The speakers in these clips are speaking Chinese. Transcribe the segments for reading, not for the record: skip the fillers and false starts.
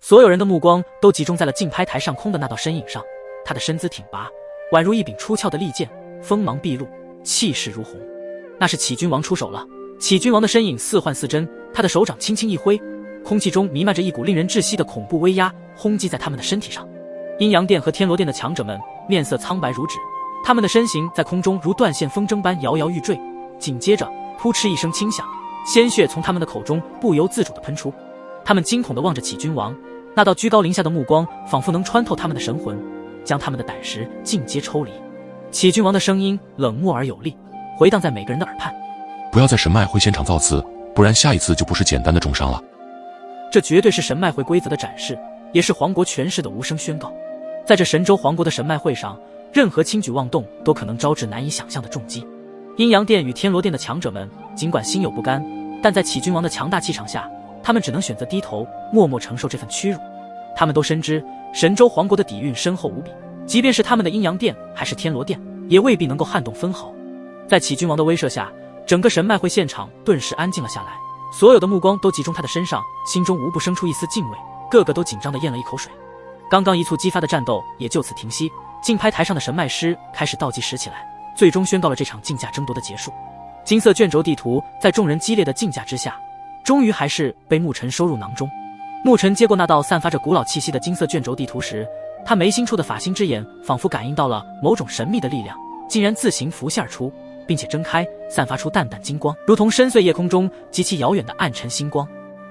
所有人的目光都集中在了竞拍台上空的那道身影上。他的身姿挺拔，宛如一柄出鞘的利剑，锋芒毕露，气势如虹。那是启君王出手了。启君王的身影似幻似真，他的手掌轻轻一挥，空气中弥漫着一股令人窒息的恐怖威压，轰击在他们的身体上。阴阳殿和天罗殿的强者们面色苍白如纸，他们的身形在空中如断线风筝般摇摇欲坠。紧接着，扑哧一声轻响，鲜血从他们的口中不由自主地喷出。他们惊恐地望着启君王，那道居高临下的目光仿佛能穿透他们的神魂，将他们的胆识尽皆抽离。启君王的声音冷漠而有力，回荡在每个人的耳畔：不要在神脉会现场造次，不然下一次就不是简单的重伤了。这绝对是神脉会规则的展示，也是皇国权势的无声宣告。在这神州皇国的神脉会上，任何轻举妄动都可能招致难以想象的重击。阴阳殿与天罗殿的强者们尽管心有不甘，但在启君王的强大气场下，他们只能选择低头，默默承受这份屈辱。他们都深知神州皇国的底蕴深厚无比，即便是他们的阴阳殿还是天罗殿，也未必能够撼动分毫。在启君王的威慑下，整个神脉会现场顿时安静了下来，所有的目光都集中他的身上，心中无不生出一丝敬畏，个个都紧张地咽了一口水。刚刚一触即发的战斗也就此停息，竞拍台上的神脉师开始倒计时起来，最终宣告了这场竞价争夺的结束。金色卷轴地图在众人激烈的竞价之下，终于还是被牧尘收入囊中。牧尘接过那道散发着古老气息的金色卷轴地图时，他眉心处的法心之眼仿佛感应到了某种神秘的力量，竟然自行浮现而出，并且睁开，散发出淡淡金光，如同深邃夜空中极其遥远的暗沉星光。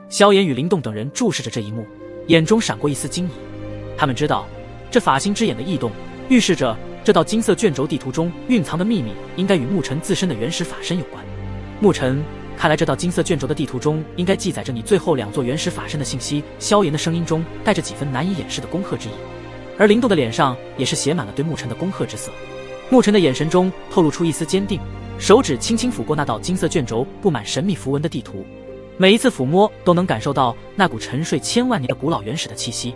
萧炎与灵动等人注视着这一幕，眼中闪过一丝惊疑。他们知道，这法心之眼的异动预示着这道金色卷轴地图中蕴藏的秘密应该与牧尘自身的原始法身有关。牧尘，看来这道金色卷轴的地图中应该记载着你最后2座原始法身的信息。萧炎的声音中带着几分难以掩饰的恭贺之意，而灵动的脸上也是写满了对牧尘的恭贺之色。牧尘的眼神中透露出一丝坚定，手指轻轻抚过那道金色卷轴布满神秘符文的地图，每一次抚摸都能感受到那股沉睡千万年的古老原始的气息。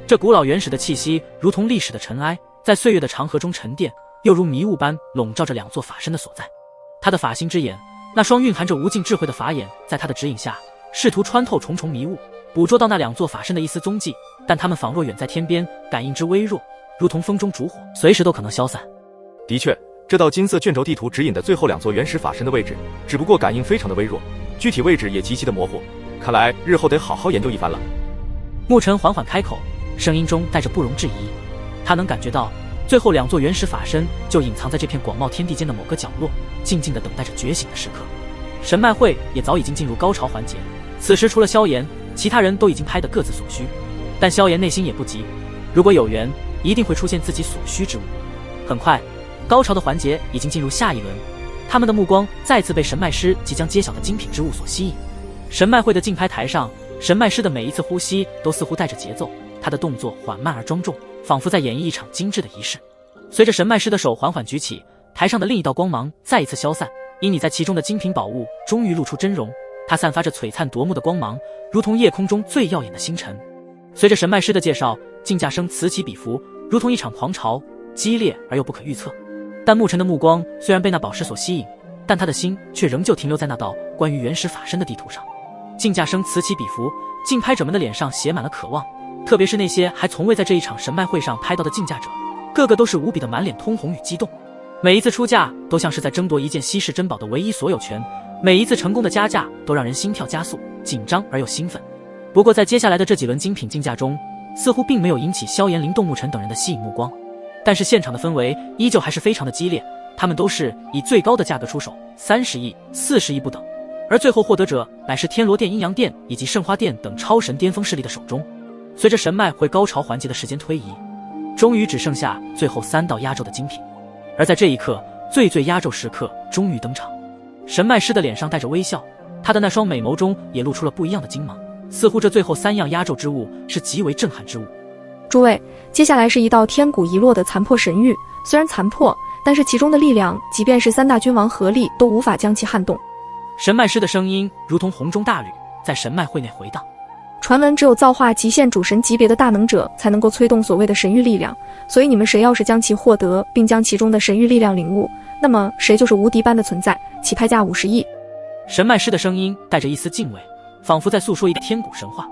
这古老原始的气息如同历史的尘埃，在岁月的长河中沉淀，又如迷雾般笼罩着2座法身的所在。他的法心之眼，那双蕴含着无尽智慧的法眼，在他的指引下试图穿透重重迷雾，捕捉到那2座法身的一丝踪迹，但他们仿若远在天边，感应之微弱，如同风中烛火，随时都可能消散。的确，这道金色卷轴地图指引的最后2座原始法身的位置，只不过感应非常的微弱，具体位置也极其的模糊，看来日后得好好研究一番了。牧尘缓缓开口，声音中带着不容置疑。他能感觉到最后2座原始法身就隐藏在这片广袤天地间的某个角落，静静地等待着觉醒的时刻。神脉会也早已经进入高潮环节，此时除了萧炎，其他人都已经拍得各自所需。但萧炎内心也不急，如果有缘，一定会出现自己所需之物。很快，高潮的环节已经进入下一轮，他们的目光再次被神脉师即将揭晓的精品之物所吸引。神脉会的竞拍台上，神脉师的每一次呼吸都似乎带着节奏，他的动作缓慢而庄重，仿佛在演绎一场精致的仪式。随着神脉师的手缓缓举起，台上的另一道光芒再一次消散，隐匿在其中的精品宝物终于露出真容，它散发着璀璨夺目的光芒，如同夜空中最耀眼的星辰。随着神脉师的介绍，竞价声此起彼伏，如同一场狂潮，激烈而又不可预测。但牧尘的目光虽然被那宝石所吸引，但他的心却仍旧停留在那道关于原始法身的地图上。竞价声此起彼伏，竞拍者们的脸上写满了渴望，特别是那些还从未在这一场神脉会上拍到的竞价者，个个都是无比的满脸通红与激动。每一次出价都像是在争夺一件稀世珍宝的唯一所有权，每一次成功的加价都让人心跳加速，紧张而又兴奋。不过在接下来的这几轮精品竞价中，似乎并没有引起萧炎、灵动、牧尘等人的吸引目光，但是现场的氛围依旧还是非常的激烈，他们都是以最高的价格出手，30亿、40亿不等，而最后获得者乃是天罗殿、阴阳殿以及圣花殿等超神巅峰势力的手中。随着神脉会高潮环节的时间推移，终于只剩下最后3道压轴的精品。而在这一刻，最压轴时刻终于登场。神脉师的脸上带着微笑，他的那双美眸中也露出了不一样的金芒，似乎这最后3样压轴之物是极为震撼之物。诸位，接下来是一道天古遗落的残破神域，虽然残破，但是其中的力量，即便是3大君王合力都无法将其撼动。神脉师的声音如同洪钟大吕，在神脉会内回荡。传闻只有造化极限主神级别的大能者才能够催动所谓的神域力量，所以你们谁要是将其获得，并将其中的神域力量领悟，那么谁就是无敌般的存在。起拍价50亿。神脉师的声音带着一丝敬畏，仿佛在诉说一个天古神话。